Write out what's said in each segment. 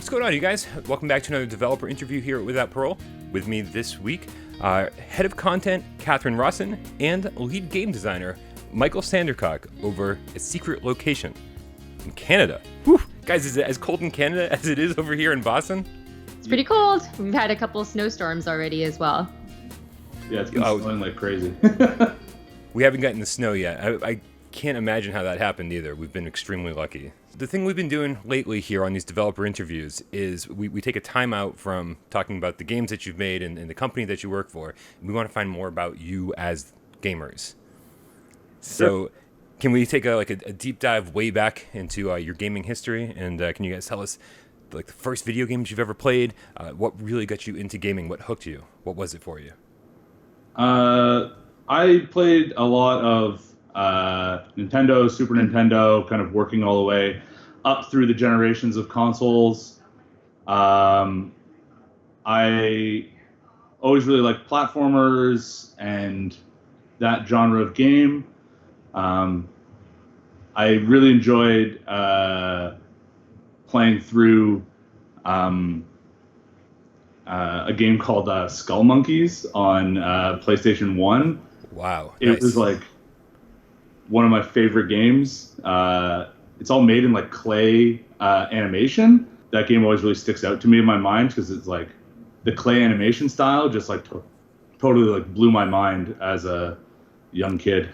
What's going on, you guys? Welcome back to another developer interview here at Parole. With me this week, head of content Kathryn Rawson and lead game designer Michael Sandercock over a secret location in Canada. Whew. Guys, is it as cold in Canada as it is over here in Boston? It's pretty cold. We've had a couple of snowstorms already as well. Yeah, it's been snowing like crazy. We haven't gotten the snow yet. I can't imagine how that happened either. We've been extremely lucky. The thing we've been doing lately here on these developer interviews is we take a time out from talking about the games that you've made and the company that you work for. And we want to find more about you as gamers. So can we take a deep dive way back into your gaming history? And can you guys tell us the first video games you've ever played? What really got you into gaming? What hooked you? What was it for you? I played a lot of Nintendo, Super Nintendo, kind of working all the way up through the generations of consoles. I always really liked platformers and that genre of game. I really enjoyed playing through a game called Skull Monkeys on PlayStation 1. Wow. It was one of my favorite games. It's all made in clay animation. That game always really sticks out to me in my mind because it's the clay animation style just totally blew my mind as a young kid.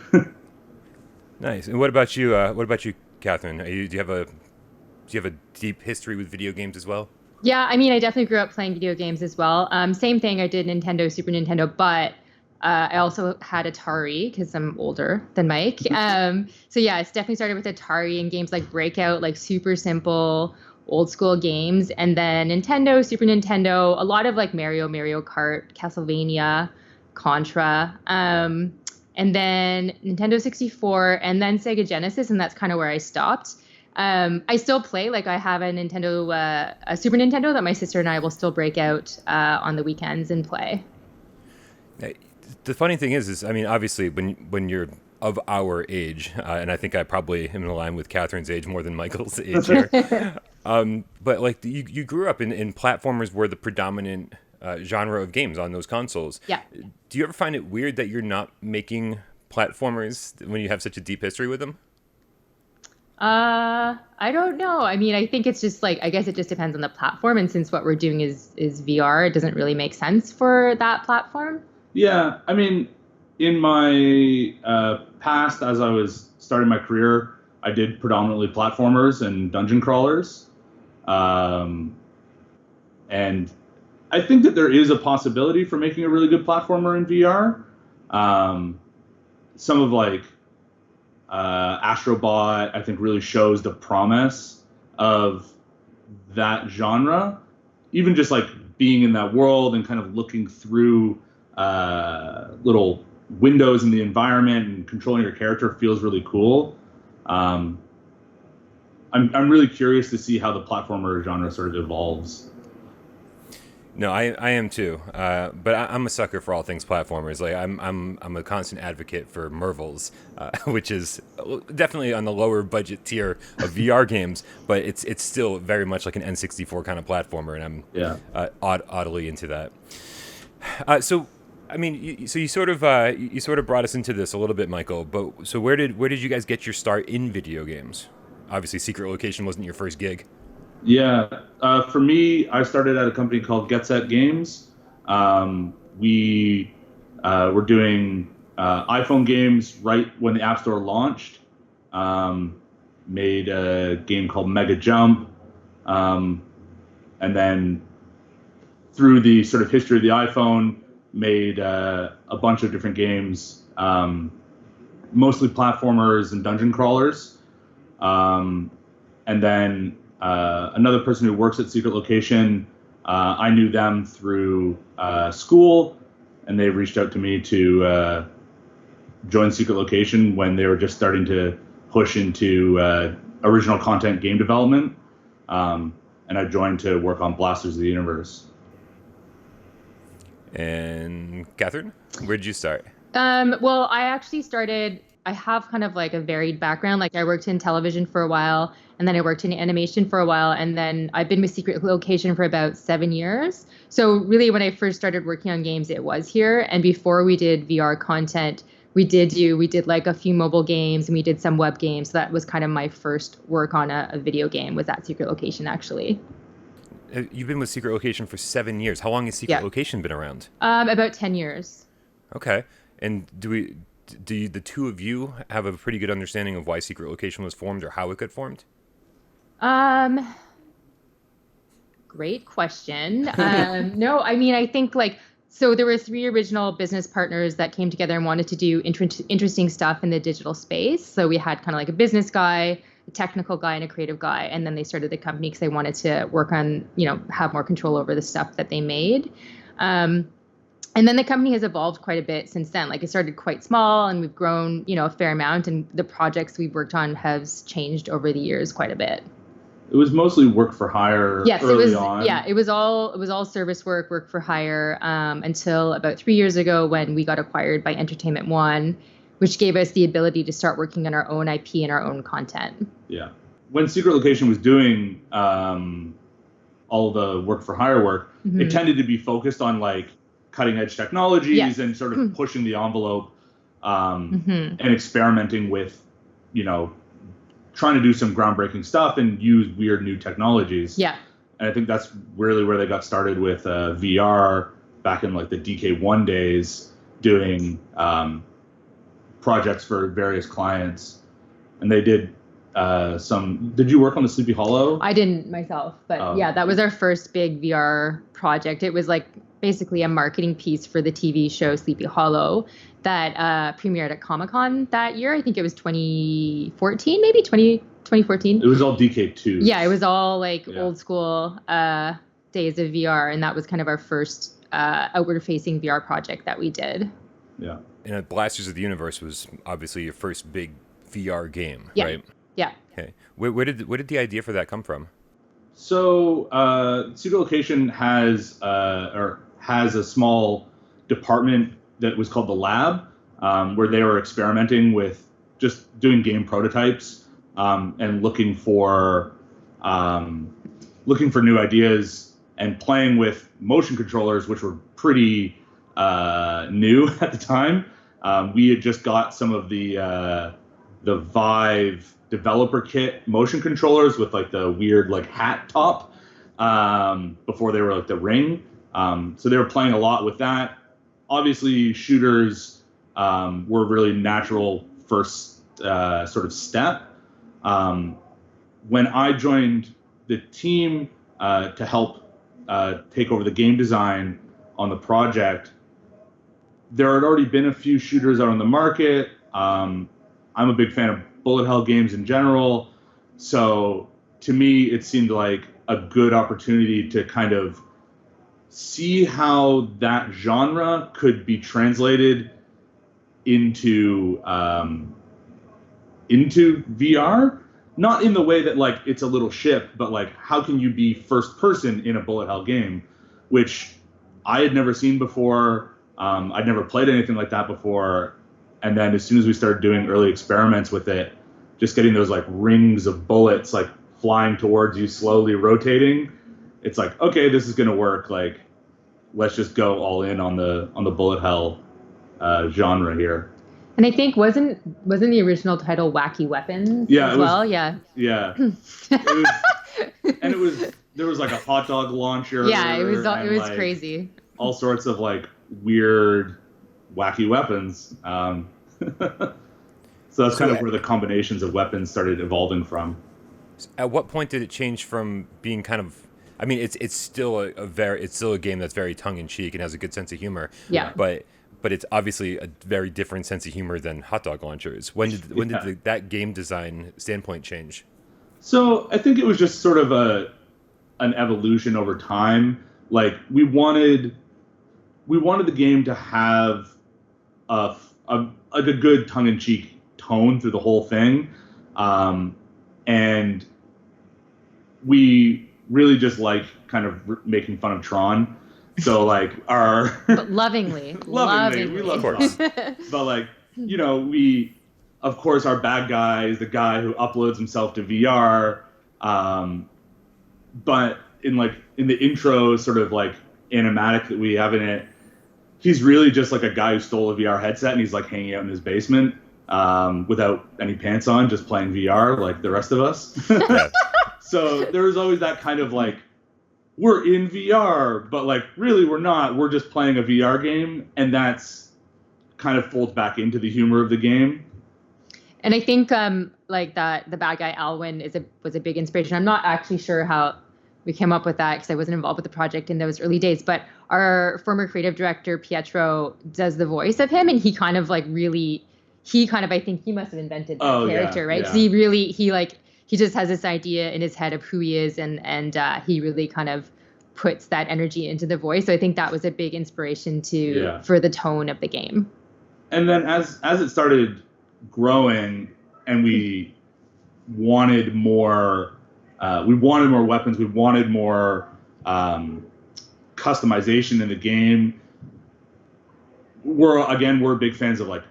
Nice. And what about you? Kathryn? Do you have a deep history with video games as well? Yeah, I mean, I definitely grew up playing video games as well. Same thing. I did Nintendo, Super Nintendo, but I also had Atari because I'm older than Mike. So yeah, it's definitely started with Atari and games like Breakout, super simple, old school games. And then Nintendo, Super Nintendo, a lot of Mario Kart, Castlevania, Contra. And then Nintendo 64 and then Sega Genesis. And that's kind of where I stopped. I still play, I have a Super Nintendo that my sister and I will still break out on the weekends and play. The funny thing is I mean, obviously, when you're of our age, and I think I probably am in line with Kathryn's age more than Michael's age here, but you grew up in platformers were the predominant genre of games on those consoles. Yeah. Do you ever find it weird that you're not making platformers when you have such a deep history with them? I don't know. I mean, I think it's just I guess it just depends on the platform. And since what we're doing is VR, it doesn't really make sense for that platform. Yeah, I mean, in my past, as I was starting my career, I did predominantly platformers and dungeon crawlers. And I think that there is a possibility for making a really good platformer in VR. Some of Astrobot, I think, really shows the promise of that genre. Even just being in that world and kind of looking through little windows in the environment and controlling your character feels really cool. I'm really curious to see how the platformer genre sort of evolves. No, I am too. But I'm a sucker for all things platformers. I'm a constant advocate for Mervils, which is definitely on the lower budget tier of VR games, but it's still very much like an N64 kind of platformer, and I'm oddly into that. So, I mean, you sort of brought us into this a little bit, Michael. But so where did you guys get your start in video games? Obviously, Secret Location wasn't your first gig. Yeah, for me, I started at a company called Get Set Games. We were doing iPhone games right when the App Store launched. Made a game called Mega Jump, and then through the sort of history of the iPhone, made a bunch of different games, mostly platformers and dungeon crawlers. And then another person who works at Secret Location, I knew them through school, and they reached out to me to join Secret Location when they were just starting to push into original content game development. And I joined to work on Blasterz the Universe. And Kathryn, where did you start? Well, I actually started I have kind of like a varied background. Like I worked in television for a while, and then I worked in animation for a while, and then I've been with Secret Location for about 7 years. So really, when I first started working on games, it was here. And before we did VR content, we did like a few mobile games, and we did some web games. So that was kind of my first work on a video game, was at Secret Location, actually. You've been with Secret Location for 7 years. How long has Secret Location been around? About 10 years. Okay. And do the two of you have a pretty good understanding of why Secret Location was formed or how it got formed? Great question. No, I mean, I think so there were 3 original business partners that came together and wanted to do interesting stuff in the digital space. So we had kind of like a business guy, a technical guy, and a creative guy. And then they started the company because they wanted to work on, have more control over the stuff that they made. And then the company has evolved quite a bit since then. Like it started quite small, and we've grown, a fair amount. And the projects we've worked on has changed over the years quite a bit. It was mostly work for hire early on. Yeah, it was all service work for hire, until about 3 years ago when we got acquired by Entertainment One, which gave us the ability to start working on our own IP and our own content. Yeah. When Secret Location was doing all the work for hire work, it tended to be focused on like cutting edge technologies and sort of pushing the envelope and experimenting with, trying to do some groundbreaking stuff and use weird new technologies. Yeah. And I think that's really where they got started with VR back in like the DK1 days, doing projects for various clients. And they did did you work on the Sleepy Hollow? I didn't myself, but yeah, that was our first big VR project. It was like basically a marketing piece for the TV show Sleepy Hollow that premiered at Comic-Con that year. I think it was 2014, maybe 2014. It was all DK2. Yeah, it was all like old school days of VR, and that was kind of our first outward-facing VR project that we did. Yeah. And Blasterz of the Universe was obviously your first big VR game, right? Yeah. Okay. Where did the idea for that come from? So, Secret Location has a small department that was called the Lab, where they were experimenting with just doing game prototypes and looking for new ideas and playing with motion controllers, which were pretty new at the time. We had just got some of the Vive developer kit motion controllers with like the weird like hat top before they were like the ring. So they were playing a lot with that. Obviously, shooters were really natural first sort of step. When I joined the team to help take over the game design on the project, there had already been a few shooters out on the market. I'm a big fan of bullet hell games in general. So to me, it seemed like a good opportunity to kind of see how that genre could be translated into VR. Not in the way that like it's a little ship, but like how can you be first person in a bullet hell game, which I had never seen before. I'd never played anything like that before. And then as soon as we started doing early experiments with it, just getting those like rings of bullets like flying towards you, slowly rotating, it's like, okay, this is gonna work. Like, let's just go all in on the bullet hell genre here. And I think wasn't the original title Wacky Weapons as well? Yeah. Yeah. There was like a hot dog launcher. Yeah, it was like, crazy. All sorts of like weird, wacky weapons. So that's kind of where the combinations of weapons started evolving from. At what point did it change from being kind of? I mean, it's still a game that's very tongue in cheek and has a good sense of humor. Yeah. But it's obviously a very different sense of humor than hot dog launchers. When did that game design standpoint change? So I think it was just sort of an evolution over time. Like we wanted the game to have a good tongue in cheek tone through the whole thing, and we really just like kind of making fun of Tron. So like but lovingly, we love Tron. But like, we of course, our bad guy is the guy who uploads himself to VR. But in the intro sort of like animatic that we have in it, he's really just like a guy who stole a VR headset and he's like hanging out in his basement without any pants on, just playing VR like the rest of us. So there was always that kind of like, we're in VR, but like really we're not. We're just playing a VR game, and that's kind of folds back into the humor of the game. And I think like that the bad guy Alwyn was a big inspiration. I'm not actually sure how we came up with that because I wasn't involved with the project in those early days, but our former creative director Pietro does the voice of him, and he kind of I think he must have invented that character, right? Yeah. So he just has this idea in his head of who he is, and he really kind of puts that energy into the voice. So I think that was a big inspiration for the tone of the game. And then as it started growing, and we wanted more weapons, we wanted more customization in the game. We're big fans of like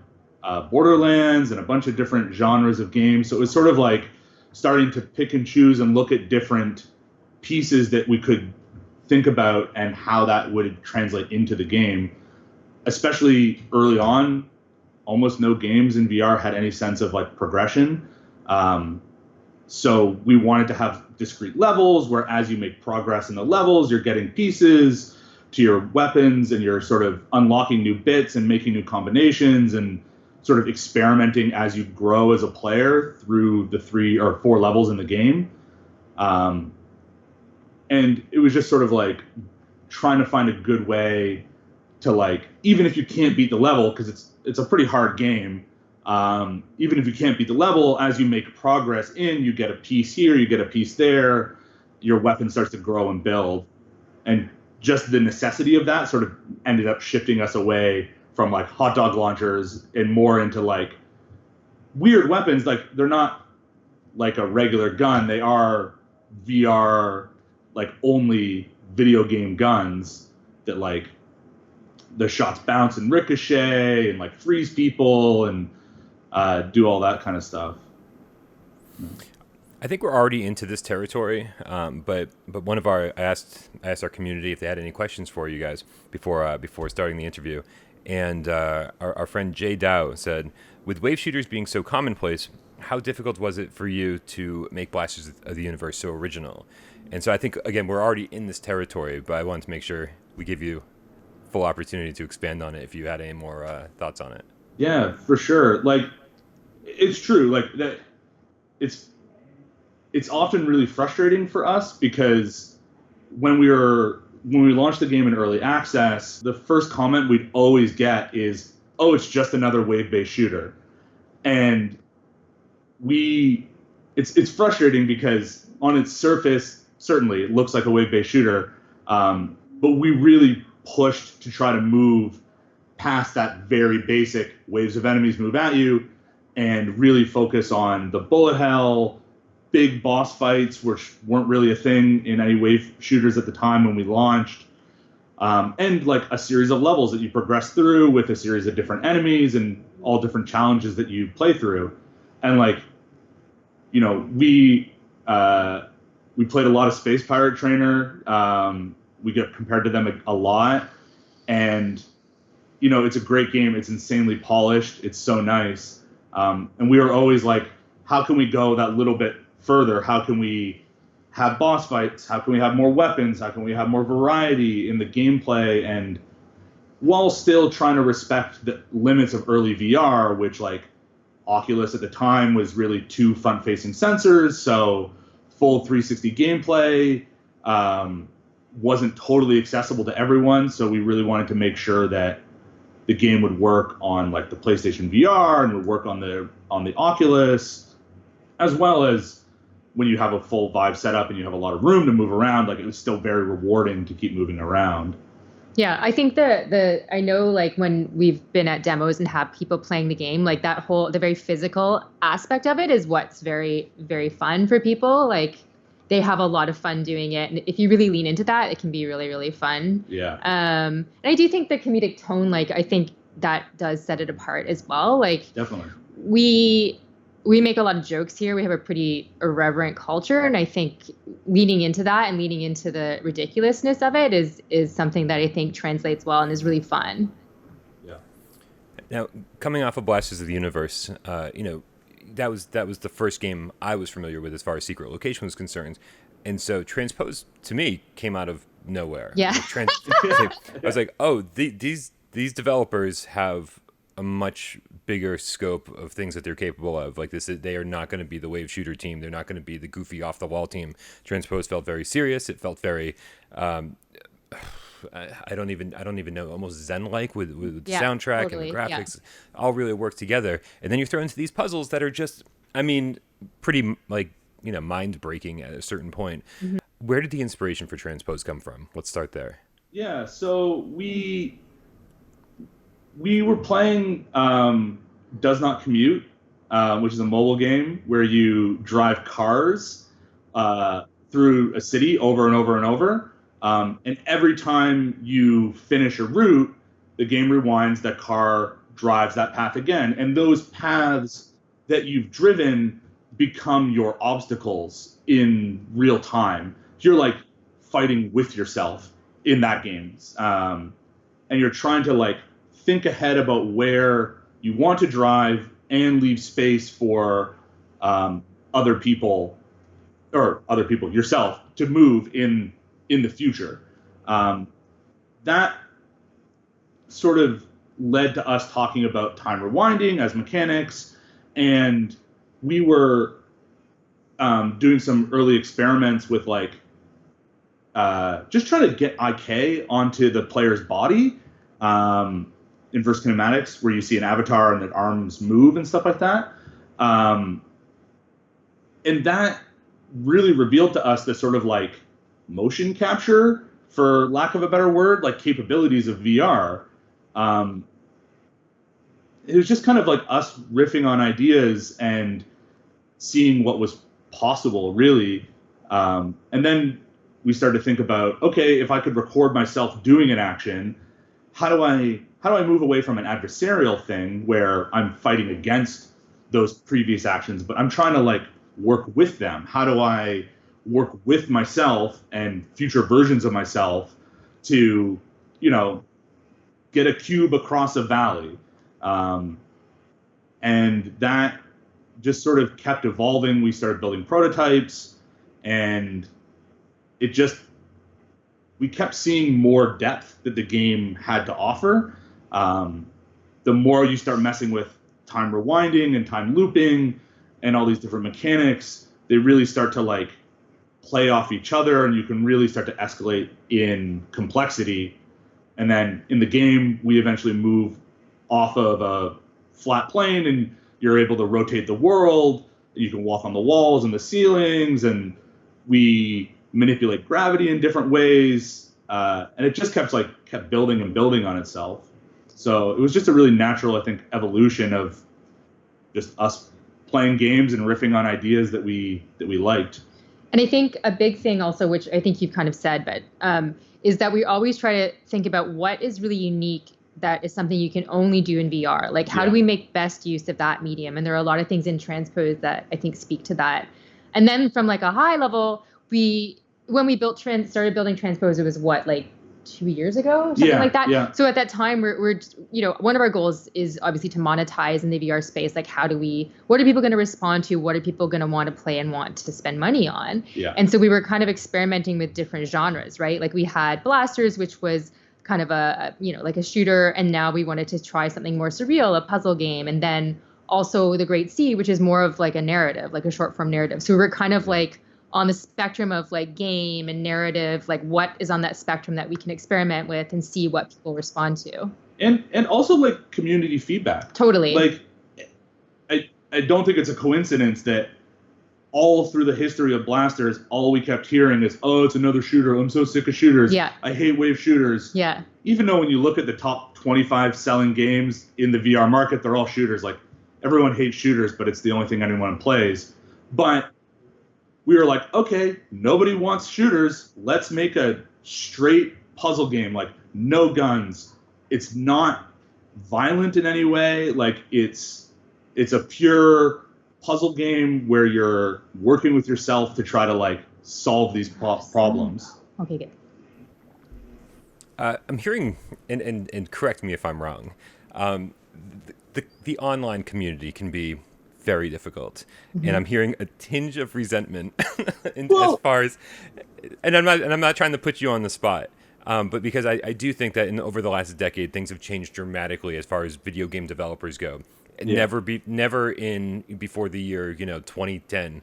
Borderlands and a bunch of different genres of games. So it was sort of like starting to pick and choose and look at different pieces that we could think about and how that would translate into the game. Especially early on, almost no games in VR had any sense of like progression. So we wanted to have discrete levels where as you make progress in the levels, you're getting pieces to your weapons and you're sort of unlocking new bits and making new combinations and sort of experimenting as you grow as a player through the 3 or 4 levels in the game. And it was just sort of like trying to find a good way to like, even if you can't beat the level, because it's a pretty hard game, even if you can't beat the level, as you make progress you get a piece here, you get a piece there, your weapon starts to grow and build. And just the necessity of that sort of ended up shifting us away from like hot dog launchers and more into like weird weapons. Like they're not like a regular gun. They are VR, like only video game guns that like the shots bounce and ricochet and like freeze people and do all that kind of stuff. I think we're already into this territory, but one of I asked our community if they had any questions for you guys before starting the interview, and our friend Jay Dow said, with wave shooters being so commonplace, how difficult was it for you to make Blasterz of the Universe so original? And so I think again we're already in this territory, but I wanted to make sure we give you full opportunity to expand on it if you had any more thoughts on it. Yeah, for sure. Like it's true. Like that, it's often really frustrating for us because when we launched the game in early access, the first comment we'd always get is, "Oh, it's just another wave-based shooter," and it's frustrating because on its surface, certainly it looks like a wave-based shooter, but we really pushed to try to move past that very basic waves of enemies move at you and really focus on the bullet hell, big boss fights, which weren't really a thing in any wave shooters at the time when we launched, and like a series of levels that you progress through with a series of different enemies and all different challenges that you play through. And like, you know, we played a lot of Space Pirate Trainer. We get compared to them a lot, and you know, it's a great game. It's insanely polished. It's so nice. And we were always like, how can we go that little bit further? How can we have boss fights? How can we have more weapons? How can we have more variety in the gameplay? And while still trying to respect the limits of early VR, which like Oculus at the time was really 2 front-facing sensors, so full 360 gameplay wasn't totally accessible to everyone. So we really wanted to make sure that the game would work on like the PlayStation VR and would work on the Oculus, as well as when you have a full Vive setup and you have a lot of room to move around. Like it was still very rewarding to keep moving around. Yeah, I think I know like when we've been at demos and have people playing the game, like the very physical aspect of it is what's very, very fun for people. Like they have a lot of fun doing it. And if you really lean into that, it can be really, really fun. Yeah. And I do think the comedic tone, like I think that does set it apart as well. Like definitely. we make a lot of jokes here. We have a pretty irreverent culture, and I think leaning into that and leaning into the ridiculousness of it is something that I think translates well and is really fun. Yeah. Now, coming off of Blasters of the Universe, that was the first game I was familiar with as far as secret location was concerned, and so Transpose to me came out of nowhere. Yeah. I was like, oh, these developers have a much bigger scope of things that they're capable of. Like they are not going to be the wave shooter team. They're not going to be the goofy off the wall team. Transpose felt very serious. It felt very, I don't even know, almost Zen-like with the soundtrack and the graphics. All really work together. And then you throw into these puzzles that are just, pretty mind breaking at a certain point. Mm-hmm. Where did the inspiration for Transpose come from? Let's start there. Yeah. So we were playing Does Not Commute, which is a mobile game where you drive cars through a city over and over and over. And every time you finish a route, the game rewinds, that car drives that path again. And those paths that you've driven become your obstacles in real time. You're like fighting with yourself in that game. And you're trying to think ahead about where you want to drive and leave space for other people, yourself, to move in the future. That sort of led to us talking about time rewinding as mechanics, and we were doing some early experiments with just trying to get IK onto the player's body. Inverse kinematics, where you see an avatar and the arms move and stuff like that. And that really revealed to us the sort of motion capture, for lack of a better word, capabilities of VR. It was just kind of us riffing on ideas and seeing what was possible, really. And then we started to think about, okay, if I could record myself doing an action, how do I move away from an adversarial thing where I'm fighting against those previous actions, but I'm trying to work with them? How do I work with myself and future versions of myself to, get a cube across a valley? And that just sort of kept evolving. We started building prototypes, and we kept seeing more depth that the game had to offer. The more you start messing with time rewinding and time looping and all these different mechanics, they really start to play off each other, and you can really start to escalate in complexity. And then in the game, we eventually move off of a flat plane, and you're able to rotate the world. You can walk on the walls and the ceilings, and we manipulate gravity in different ways. And it just kept building and building on itself. So it was just a really natural, I think, evolution of just us playing games and riffing on ideas that we liked. And I think a big thing also, which I think you've kind of said, but is that we always try to think about what is really unique that is something you can only do in VR. How do we make best use of that medium? And there are a lot of things in Transpose that I think speak to that. And then from a high level, when we started building Transpose, it was 2 years ago, something like that. Yeah. So at that time, we're one of our goals is obviously to monetize in the VR space. What are people going to respond to? What are people going to want to play and want to spend money on? Yeah. And so we were kind of experimenting with different genres, right? We had Blasterz, which was kind of a shooter, and now we wanted to try something more surreal, a puzzle game, and then also The Great Sea, which is more of a narrative, a short form narrative. So we were kind of on the spectrum of game and narrative, what is on that spectrum that we can experiment with and see what people respond to. And also community feedback. Totally. I don't think it's a coincidence that all through the history of Blasterz, all we kept hearing is, oh, it's another shooter. I'm so sick of shooters. Yeah. I hate wave shooters. Yeah. Even though when you look at the top 25 selling games in the VR market, they're all shooters. Everyone hates shooters, but it's the only thing anyone plays. But we were okay, nobody wants shooters. Let's make a straight puzzle game, no guns. It's not violent in any way. It's it's a pure puzzle game where you're working with yourself to try to like solve these problems. Okay, good. I'm hearing, and correct me if I'm wrong, the online community can be very difficult, and I'm hearing a tinge of resentment as far as, and I'm not trying to put you on the spot, but because I do think that over the last decade things have changed dramatically as far as video game developers go. Yeah. Never before the year 2010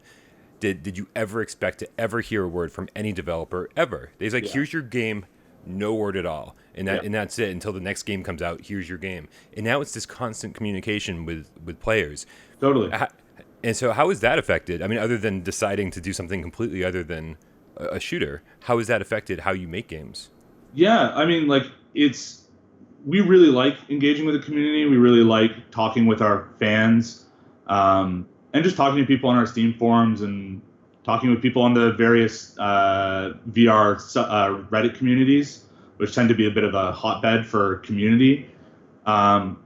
did you ever expect to ever hear a word from any developer ever. They's like, here's your game. No word at all, and that's it until the next game comes out. Here's your game, and now it's this constant communication with players. Totally. And so, how is that affected? I mean, other than deciding to do something completely other than a shooter, how has that affected how you make games? Yeah, I mean, like we really like engaging with the community. We really like talking with our fans, and just talking to people on our Steam forums and talking with people on the various VR Reddit communities, which tend to be a bit of a hotbed for community. And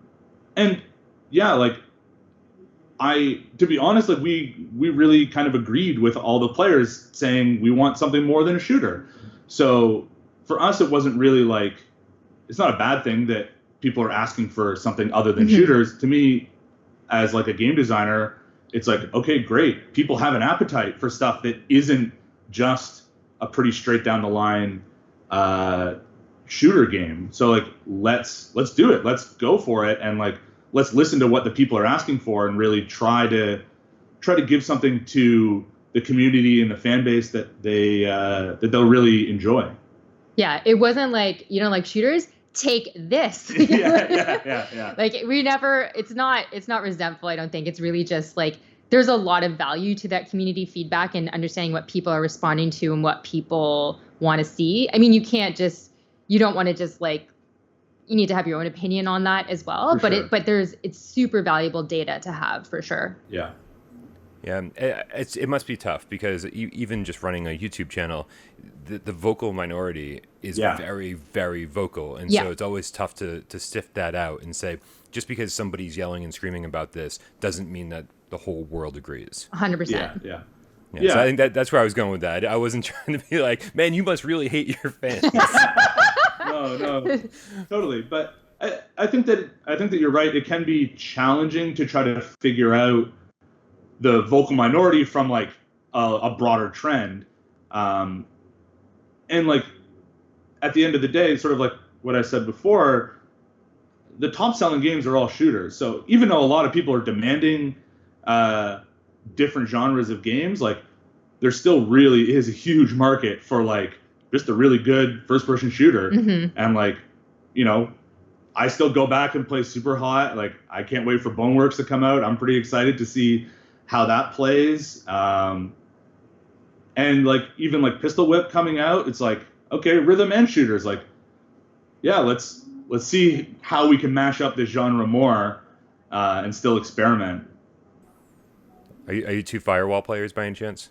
yeah, like to be honest, like we really kind of agreed with all the players saying we want something more than a shooter. So for us, it wasn't really like, it's not a bad thing that people are asking for something other than shooters. To me, as like a game designer, it's like, okay, great. People have an appetite for stuff that isn't just a pretty straight down the line shooter game. So like, let's do it. Let's go for it, and like, let's listen to what the people are asking for, and really try to give something to the community and the fan base that they'll really enjoy. Yeah, it wasn't like, you don't like shooters? Take this. Yeah. Like it's not resentful, I don't think. It's really just like, there's a lot of value to that community feedback and understanding what people are responding to and what people want to see. I mean, you don't want to just like, you need to have your own opinion on that as well. It's super valuable data to have, for sure. Yeah. Yeah, it must be tough because even just running a YouTube channel, the vocal minority is very, very vocal. And so it's always tough to sift that out and say, just because somebody's yelling and screaming about this doesn't mean that the whole world agrees. 100%. Yeah. So I think that's where I was going with that. I wasn't trying to be like, man, you must really hate your fans. No, totally. But I think that you're right. It can be challenging to try to figure out the vocal minority from like a broader trend, and like at the end of the day, sort of like what I said before, the top selling games are all shooters. So even though a lot of people are demanding different genres of games, like there still really is a huge market for like just a really good first person shooter. And like, I still go back and play Super Hot. Like I can't wait for Boneworks to come out. I'm pretty excited to see how that plays. And like even like Pistol Whip coming out, it's like, okay, rhythm and shooters, like, yeah, let's see how we can mash up this genre more and still experiment. Are you two Firewall players by any chance?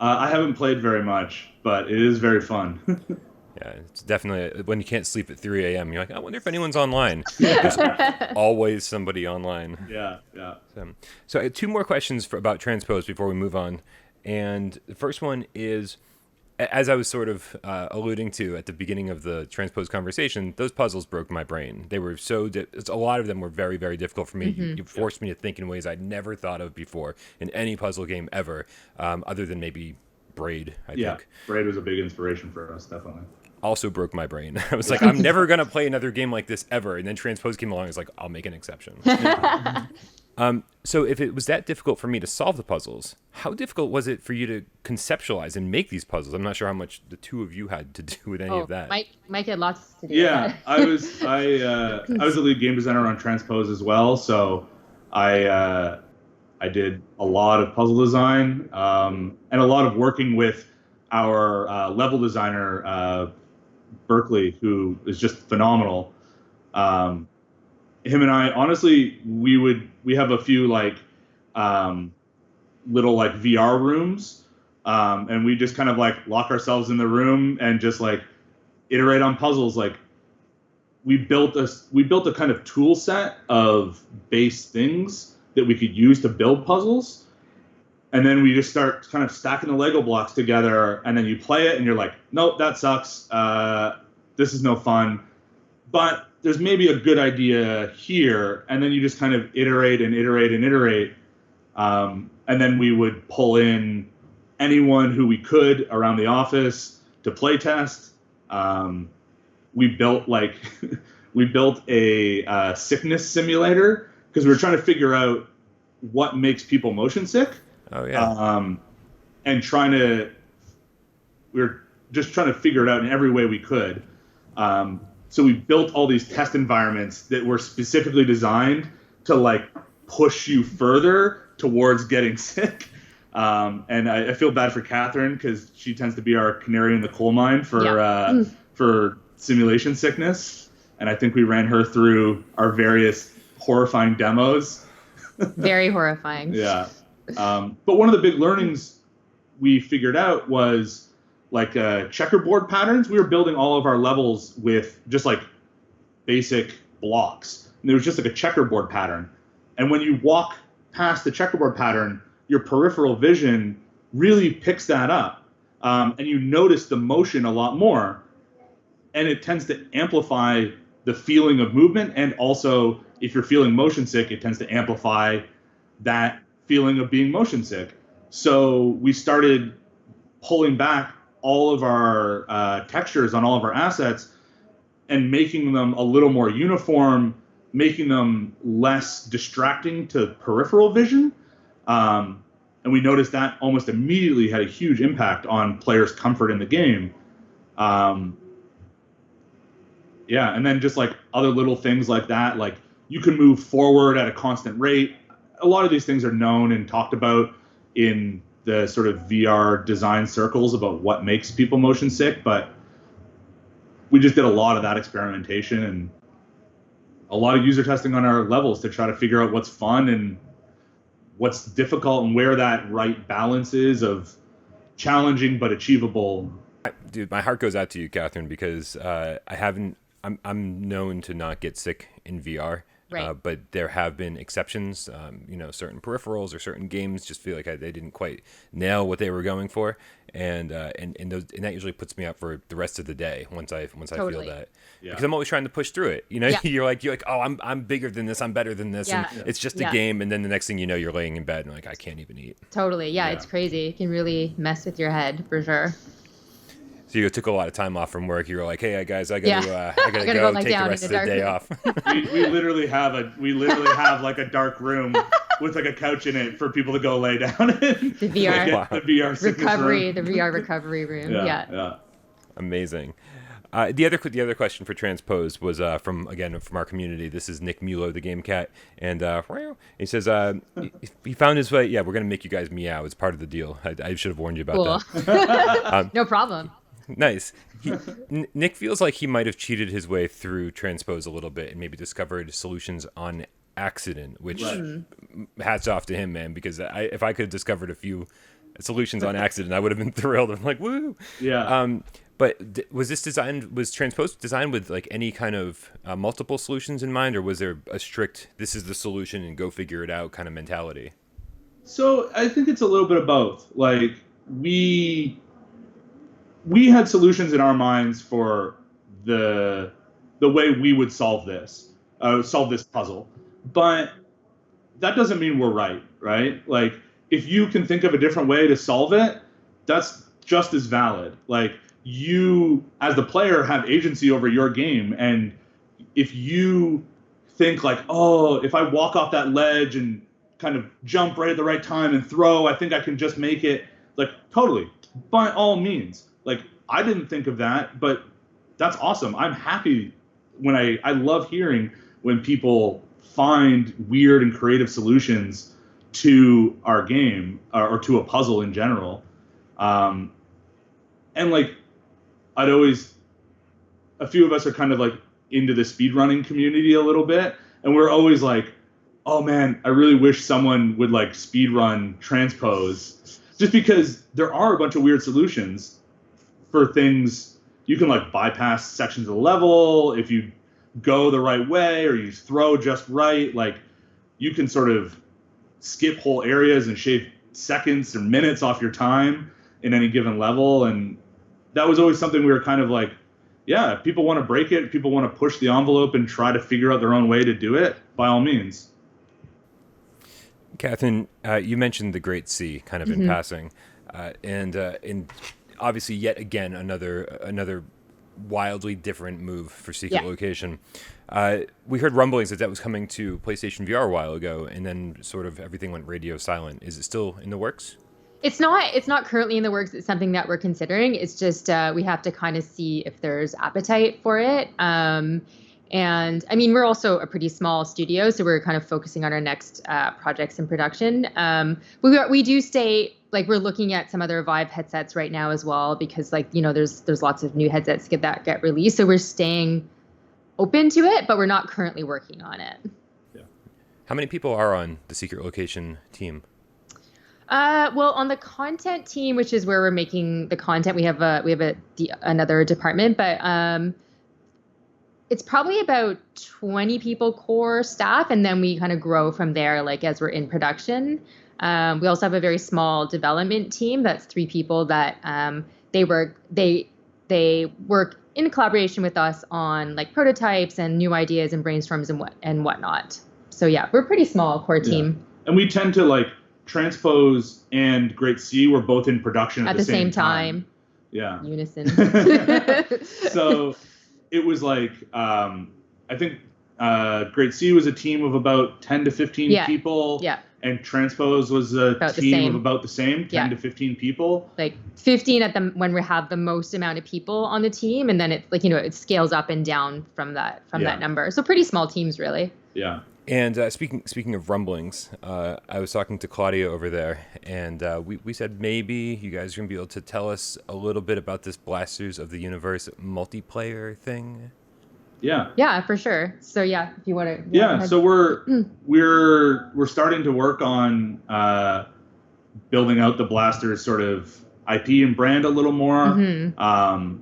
I haven't played very much, but it is very fun. Yeah, it's definitely, when you can't sleep at 3 a.m., you're like, I wonder if anyone's online. There's always somebody online. Yeah. So I have two more questions about Transpose before we move on. And the first one is, as I was sort of alluding to at the beginning of the Transpose conversation, those puzzles broke my brain. They were a lot of them were very, very difficult for me. You forced me to think in ways I'd never thought of before in any puzzle game ever, other than maybe Braid, I think. Yeah, Braid was a big inspiration for us, definitely. Also broke my brain. I was like, I'm never going to play another game like this ever. And then Transpose came along. I was like, I'll make an exception. So if it was that difficult for me to solve the puzzles, how difficult was it for you to conceptualize and make these puzzles? I'm not sure how much the two of you had to do with any of that. Mike had lots to do. Yeah, I was the lead game designer on Transpose as well. So I did a lot of puzzle design and a lot of working with our level designer, Berkeley, who is just phenomenal. Him and I, honestly, we have a few like little like VR rooms, and we just kind of like lock ourselves in the room and just like iterate on puzzles. Like we built a kind of tool set of base things that we could use to build puzzles. And then we just start kind of stacking the Lego blocks together, and then you play it and you're like, nope, that sucks. This is no fun. But there's maybe a good idea here. And then you just kind of iterate and iterate and iterate. And then we would pull in anyone who we could around the office to play test. We built a sickness simulator because we were trying to figure out what makes people motion sick. Oh yeah. And we were just trying to figure it out in every way we could. So we built all these test environments that were specifically designed to like push you further towards getting sick. And I feel bad for Kathryn because she tends to be our canary in the coal mine for simulation sickness. And I think we ran her through our various horrifying demos. Very horrifying. Yeah. But one of the big learnings we figured out was like checkerboard patterns. We were building all of our levels with just like basic blocks. And there was just like a checkerboard pattern. And when you walk past the checkerboard pattern, your peripheral vision really picks that up. And you notice the motion a lot more. And it tends to amplify the feeling of movement. And also, if you're feeling motion sick, it tends to amplify that feeling of being motion sick. So we started pulling back all of our textures on all of our assets and making them a little more uniform, making them less distracting to peripheral vision. And we noticed that almost immediately had a huge impact on players' comfort in the game. Yeah, and then just like other little things like that, like you can move forward at a constant rate. A lot of these things are known and talked about in the sort of VR design circles about what makes people motion sick, but we just did a lot of that experimentation and a lot of user testing on our levels to try to figure out what's fun and what's difficult and where that right balance is of challenging but achievable. Dude, my heart goes out to you, Kathryn, because I'm known to not get sick in VR. Right. But there have been exceptions. Certain peripherals or certain games just feel like they didn't quite nail what they were going for, and that usually puts me out for the rest of the day once I Totally. feel that. Yeah. Because I'm always trying to push through it. Yeah. You're like, oh, I'm bigger than this. I'm better than this. Yeah. And it's just a game. And then the next thing you know, you're laying in bed and like, I can't even eat. Totally. Yeah, Yeah. it's crazy. It can really mess with your head for sure. So you took a lot of time off from work. You were like, "Hey guys, I gotta gotta go go lie take the down rest in of a the day dark off." We literally have like a dark room with like a couch in it for people to go lay down in. The VR. Wow. The VR sickness Recovery, room. the VR recovery room. Yeah. Amazing. The other question for Transpose was from our community. This is Nick Mulo, the Game Cat, and he says he found his way. Yeah, we're gonna make you guys meow. It's part of the deal. I should have warned you about that. No problem. Nice. Nick feels like he might have cheated his way through Transpose a little bit and maybe discovered solutions on accident, which hats off to him, man, because if I could have discovered a few solutions on accident, I would have been thrilled. I'm like, woo! Yeah. But was Transpose designed with like any kind of multiple solutions in mind, or was there a strict, this is the solution and go figure it out kind of mentality? So I think it's a little bit of both. Like we had solutions in our minds for the way we would solve this puzzle, but that doesn't mean we're right? Like if you can think of a different way to solve it, that's just as valid. Like you, as the player, have agency over your game, and if you think like, oh, if I walk off that ledge and kind of jump right at the right time and throw, I think I can just make it. Like totally, by all means. Like, I didn't think of that, but that's awesome. I'm happy when I love hearing when people find weird and creative solutions to our game or to a puzzle in general. And like, a few of us are kind of like into the speedrunning community a little bit. And we're always like, oh man, I really wish someone would like speedrun Transpose, just because there are a bunch of weird solutions for things. You can like bypass sections of the level if you go the right way or you throw just right. Like you can sort of skip whole areas and shave seconds or minutes off your time in any given level. And that was always something we were kind of like, yeah, if people want to break it, people want to push the envelope and try to figure out their own way to do it, by all means. Kathryn, you mentioned the Great C kind of in passing, and obviously yet again another wildly different move for Secret Location. We heard rumblings that was coming to PlayStation VR a while ago, and then sort of everything went radio silent. Is it still in the works? It's not currently in the works. It's something that we're considering. It's just we have to kind of see if there's appetite for it. And I mean, we're also a pretty small studio, so we're kind of focusing on our next projects in production. We do stay, like, we're looking at some other Vive headsets right now as well, because, like, you know, there's lots of new headsets that get released. So we're staying open to it, but we're not currently working on it. Yeah. How many people are on the Secret Location team? Well, on the content team, which is where we're making the content, we have another department, but it's probably about 20 people core staff, and then we kind of grow from there, like, as we're in production. We also have a very small development team that's 3 people that they work in collaboration with us on, like, prototypes and new ideas and brainstorms and whatnot. So yeah, we're a pretty small core team. Yeah. And we tend to, like, Transpose and Great C were both in production at the same time. Yeah. Unison. So it was like, I think Great C was a team of about 10 to 15 people. Yeah. And Transpose was a team of about the same, 10 to 15 people. Like 15 when we have the most amount of people on the team, and then it, like, you know, it scales up and down from that number. So pretty small teams, really. Yeah. And speaking of rumblings, I was talking to Claudia over there, and we said maybe you guys are going to be able to tell us a little bit about this Blasterz of the Universe multiplayer thing. Yeah. Yeah, for sure. So yeah, if you want to. Yeah. So we're starting to work on building out the Blasterz sort of IP and brand a little more. Mm-hmm.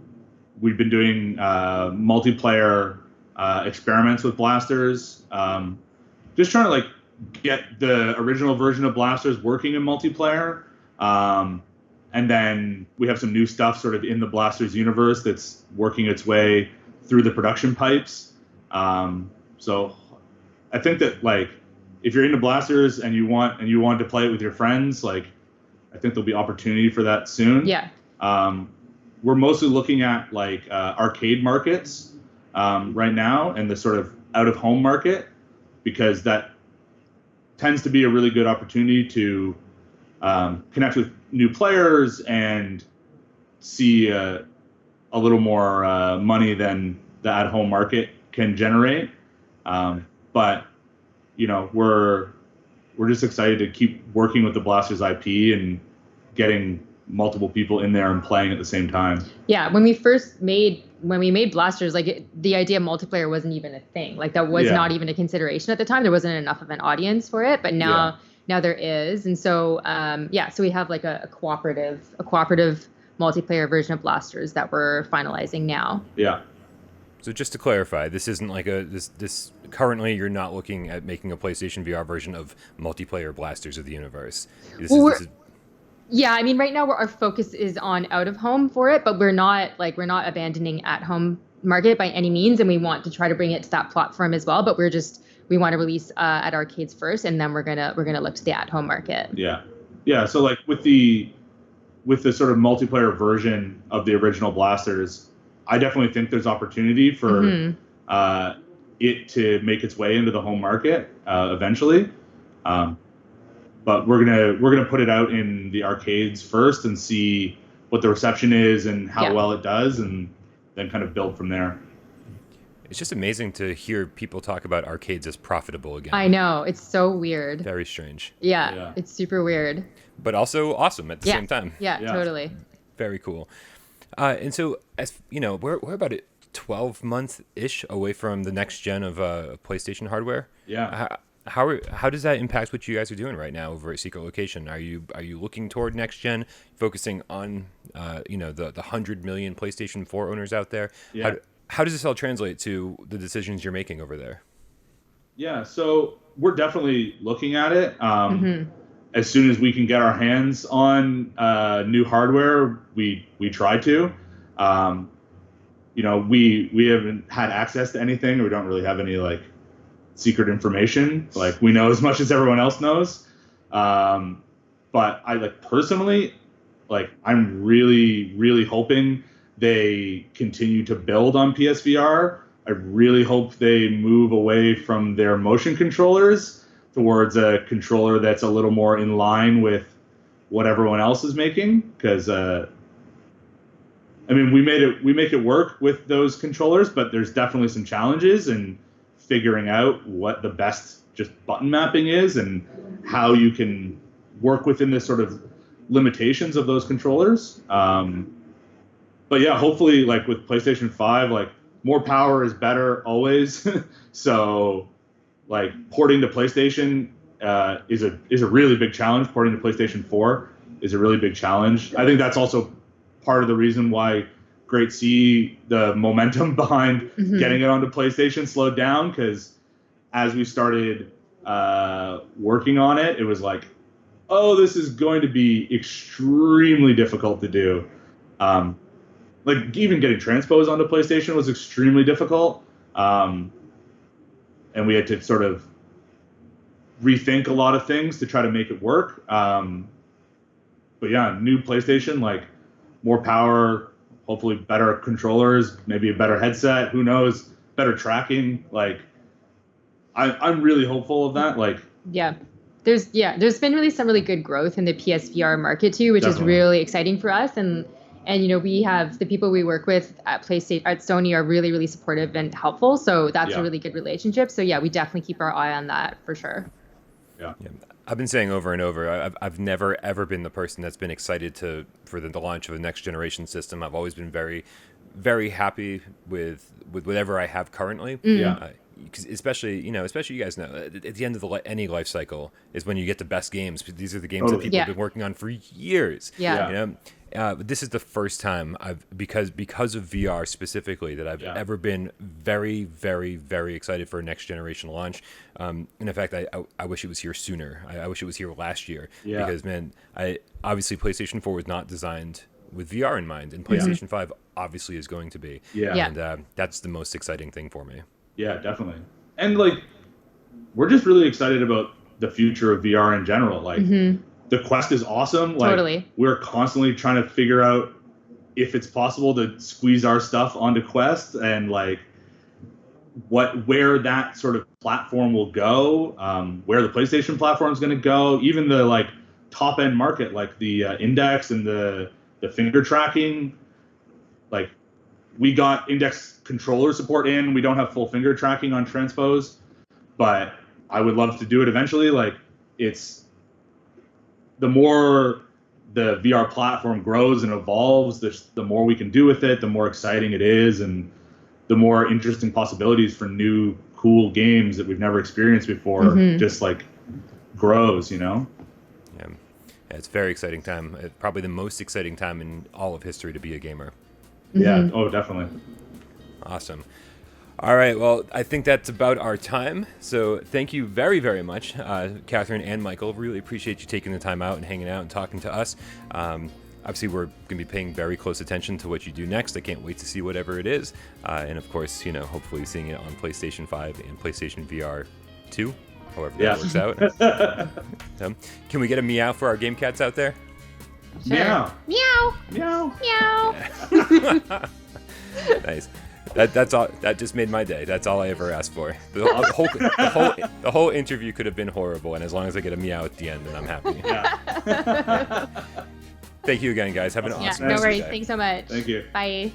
We've been doing multiplayer experiments with Blasterz. Just trying to, like, get the original version of Blasterz working in multiplayer. And then we have some new stuff sort of in the Blasterz universe that's working its way through the production pipes. So I think that, like, if you're into Blasterz and you want to play it with your friends, like, I think there'll be opportunity for that soon. Yeah. We're mostly looking at, like, arcade markets right now, and the sort of out-of-home market, because that tends to be a really good opportunity to connect with new players and see a little more money than the at-home market can generate. But, you know, we're just excited to keep working with the Blasterz IP and getting multiple people in there and playing at the same time. Yeah, when we made Blasterz, like, the idea of multiplayer wasn't even a thing. Like, that was not even a consideration at the time. There wasn't enough of an audience for it, but now there is. And so so we have, like, a cooperative multiplayer version of Blasterz that we're finalizing now. Yeah. So just to clarify, this isn't like this currently you're not looking at making a PlayStation VR version of multiplayer Blasterz of the Universe. Yeah, I mean, right now our focus is on out of home for it, but we're not abandoning at home market by any means, and we want to try to bring it to that platform as well. But we want to release at arcades first, and then we're gonna look to the at home market. Yeah. So, like, with the sort of multiplayer version of the original Blasterz, I definitely think there's opportunity for it to make its way into the home market eventually. But we're gonna put it out in the arcades first and see what the reception is and how well it does, and then kind of build from there. It's just amazing to hear people talk about arcades as profitable again. I know, it's so weird. Very strange. Yeah. It's super weird. But also awesome at the same time. Yeah, totally. Very cool. And so, as you know, we're about 12 months-ish away from the next gen of PlayStation hardware. Yeah. How does that impact what you guys are doing right now over at Secret Location? Are you looking toward next gen, focusing on the 100 million PlayStation 4 owners out there? Yeah. How does this all translate to the decisions you're making over there? Yeah. So we're definitely looking at it. As soon as we can get our hands on new hardware, we try to. You know, we haven't had access to anything. We don't really have any like secret information. Like we know as much as everyone else knows. But I like personally, like I'm really hoping they continue to build on PSVR. I really hope they move away from their motion controllers towards a controller that's a little more in line with what everyone else is making. Because I mean, we make it work with those controllers, but there's definitely some challenges in figuring out what the best just button mapping is and how you can work within the sort of limitations of those controllers. But yeah, hopefully, like with PlayStation 5, like more power is better always. So, like porting to PlayStation is a really big challenge. Porting to PlayStation 4 is a really big challenge. I think that's also part of the reason why Great C, the momentum behind getting it onto PlayStation slowed down, because as we started working on it, it was like, oh, this is going to be extremely difficult to do. Like even getting Transpose onto PlayStation was extremely difficult. And we had to sort of rethink a lot of things to try to make it work. But yeah, new PlayStation, like more power, hopefully better controllers, maybe a better headset, who knows, better tracking. Like I'm really hopeful of that. Like, there's been really some really good growth in the PSVR market too, which is really exciting for us. And you know, we have the people we work with at PlayStation, at Sony, are really supportive and helpful. So that's a really good relationship. So yeah, we definitely keep our eye on that for sure. Yeah. I've been saying over and over, I've never ever been the person that's been excited for the launch of a next generation system. I've always been very happy with whatever I have currently. Because especially you guys know, at the end of any life cycle is when you get the best games. These are the games that people have been working on for years. You know? This is the first time because of VR specifically, that I've ever been very excited for a next generation launch. And in fact, I wish it was here sooner. I wish it was here last year, because man, obviously PlayStation 4 was not designed with VR in mind, and PlayStation 5 obviously is going to be. And that's the most exciting thing for me. Yeah, definitely. And like, we're just really excited about the future of VR in general. Like, the Quest is awesome. Like, we're constantly trying to figure out if it's possible to squeeze our stuff onto Quest, and like where that sort of platform will go, where the PlayStation platform is going to go, even the like top end market, like the Index and the finger tracking. Like, we got Index controller support in. We don't have full finger tracking on Transpose, but I would love to do it eventually. Like, it's the more the VR platform grows and evolves, the more we can do with it, the more exciting it is, and the more interesting possibilities for new, cool games that we've never experienced before just like grows, you know? Yeah, it's a very exciting time. Probably the most exciting time in all of history to be a gamer. Yeah, oh, definitely. Awesome. All right, well, I think that's about our time. So thank you very much, Kathryn and Michael. Really appreciate you taking the time out and hanging out and talking to us. Obviously, we're going to be paying very close attention to what you do next. I can't wait to see whatever it is. And of course, you know, hopefully seeing it on PlayStation 5 and PlayStation VR 2, however that works out. Can we get a meow for our game cats out there? Sure. Meow. Meow. Meow. Meow. Nice. That's all. That just made my day. That's all I ever asked for. The whole interview could have been horrible, and as long as I get a meow at the end, then I'm happy. Yeah. Thank you again, guys. Have an awesome No rest of worries. your day. Thanks so much. Thank you. Bye.